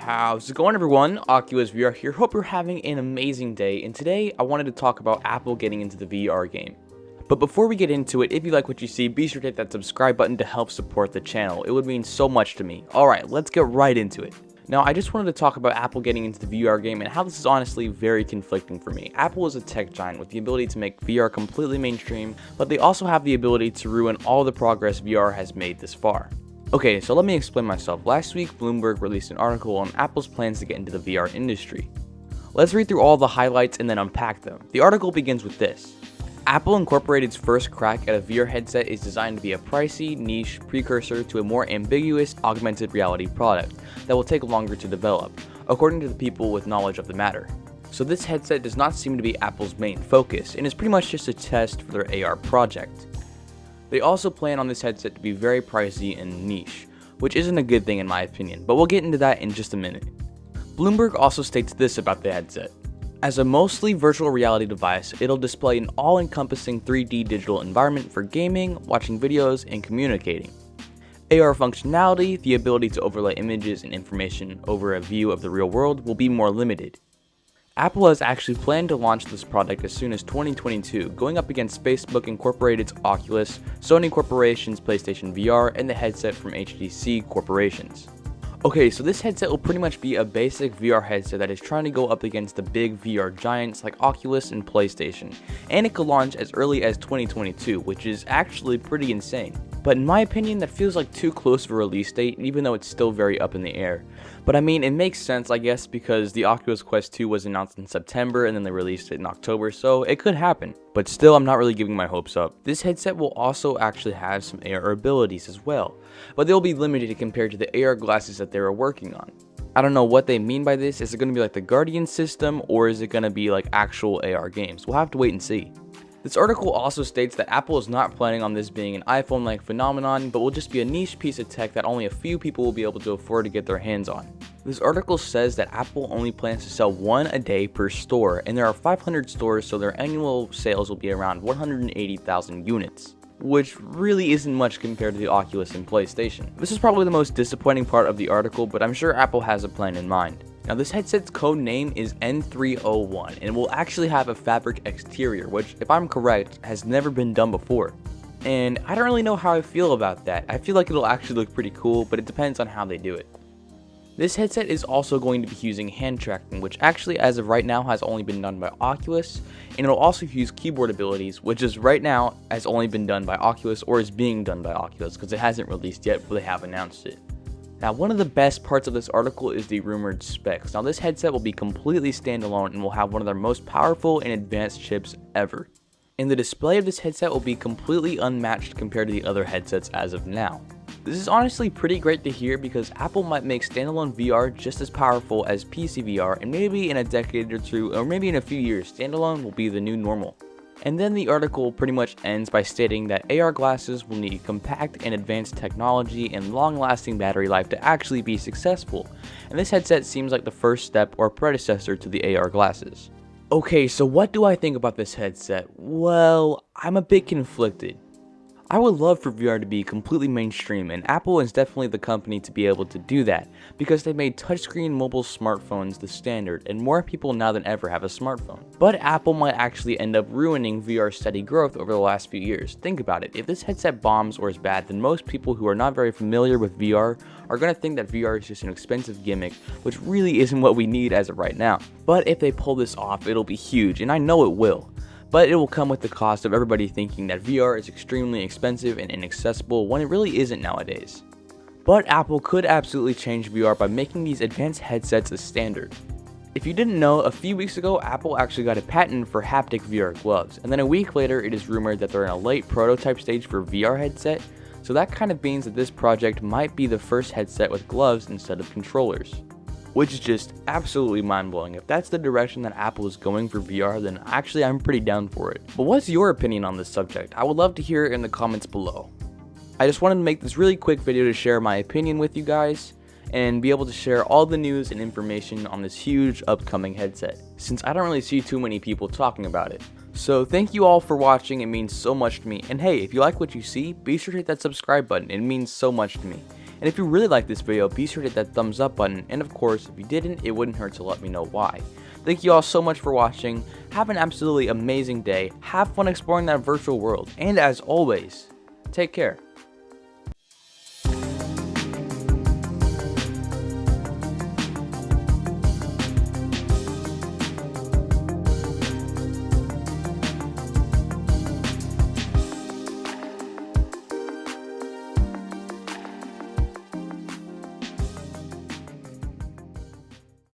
How's it going, everyone? Oculus VR here. Hope you're having an amazing day, and today I wanted to talk about Apple getting into the VR game. But before we get into it, if you like what you see, be sure to hit that subscribe button to help support the channel. It would mean so much to me. Alright, let's get right into it. Now, I just wanted to talk about Apple getting into the VR game and how this is honestly very conflicting for me. Apple is a tech giant with the ability to make VR completely mainstream, but they also have the ability to ruin all the progress VR has made this far. Okay, so let me explain myself. Last week, Bloomberg released an article on Apple's plans to get into the VR industry. Let's read through all the highlights and then unpack them. The article begins with this. Apple Incorporated's first crack at a VR headset is designed to be a pricey, niche precursor to a more ambiguous augmented reality product that will take longer to develop, according to the people with knowledge of the matter. So this headset does not seem to be Apple's main focus, and is pretty much just a test for their AR project. They also plan on this headset to be very pricey and niche, which isn't a good thing in my opinion, but we'll get into that in just a minute. Bloomberg also states this about the headset. As a mostly virtual reality device, it'll display an all-encompassing 3D digital environment for gaming, watching videos, and communicating. AR functionality, the ability to overlay images and information over a view of the real world, will be more limited. Apple has actually planned to launch this product as soon as 2022, going up against Facebook Incorporated's Oculus, Sony Corporation's PlayStation VR, and the headset from HTC Corporations. Okay, so this headset will pretty much be a basic VR headset that is trying to go up against the big VR giants like Oculus and PlayStation, and it could launch as early as 2022, which is actually pretty insane. But in my opinion, that feels like too close of a release date, even though it's still very up in the air. But I mean, it makes sense, I guess, because the Oculus Quest 2 was announced in September and then they released it in October, so it could happen. But still, I'm not really giving my hopes up. This headset will also actually have some AR abilities as well, but they'll be limited compared to the AR glasses that they were working on. I don't know what they mean by this. Is it going to be like the Guardian system, or is it going to be like actual AR games? We'll have to wait and see. This article also states that Apple is not planning on this being an iPhone-like phenomenon, but will just be a niche piece of tech that only a few people will be able to afford to get their hands on. This article says that Apple only plans to sell one a day per store, and there are 500 stores, so their annual sales will be around 180,000 units, which really isn't much compared to the Oculus and PlayStation. This is probably the most disappointing part of the article, but I'm sure Apple has a plan in mind. Now, this headset's code name is N301, and it will actually have a fabric exterior, which, if I'm correct, has never been done before. And I don't really know how I feel about that. I feel like it'll actually look pretty cool, but it depends on how they do it. This headset is also going to be using hand tracking, which actually as of right now has only been done by Oculus, and it'll also use keyboard abilities, which is right now has only been done by Oculus or is being done by Oculus because it hasn't released yet, but they have announced it. Now, one of the best parts of this article is the rumored specs. Now, this headset will be completely standalone and will have one of their most powerful and advanced chips ever. And the display of this headset will be completely unmatched compared to the other headsets as of now. This is honestly pretty great to hear because Apple might make standalone VR just as powerful as PC VR, and maybe in a decade or two, or maybe in a few years, standalone will be the new normal. And then the article pretty much ends by stating that AR glasses will need compact and advanced technology and long-lasting battery life to actually be successful, and this headset seems like the first step or predecessor to the AR glasses. Okay, so what do I think about this headset? Well, I'm a bit conflicted. I would love for VR to be completely mainstream, and Apple is definitely the company to be able to do that, because they made touchscreen mobile smartphones the standard, and more people now than ever have a smartphone. But Apple might actually end up ruining VR's steady growth over the last few years. Think about it, if this headset bombs or is bad, then most people who are not very familiar with VR are going to think that VR is just an expensive gimmick, which really isn't what we need as of right now. But if they pull this off, it'll be huge, and I know it will. But it will come with the cost of everybody thinking that VR is extremely expensive and inaccessible when it really isn't nowadays. But Apple could absolutely change VR by making these advanced headsets a standard. If you didn't know, a few weeks ago Apple actually got a patent for haptic VR gloves, and then a week later it is rumored that they're in a late prototype stage for VR headset, so that kind of means that this project might be the first headset with gloves instead of controllers. Which is just absolutely mind-blowing. If that's the direction that Apple is going for VR, then actually I'm pretty down for it. But what's your opinion on this subject? I would love to hear it in the comments below. I just wanted to make this really quick video to share my opinion with you guys, and be able to share all the news and information on this huge upcoming headset, since I don't really see too many people talking about it. So thank you all for watching, it means so much to me. And hey, if you like what you see, be sure to hit that subscribe button, it means so much to me. And if you really liked this video, be sure to hit that thumbs up button, and of course, if you didn't, it wouldn't hurt to let me know why. Thank you all so much for watching, have an absolutely amazing day, have fun exploring that virtual world, and as always, take care.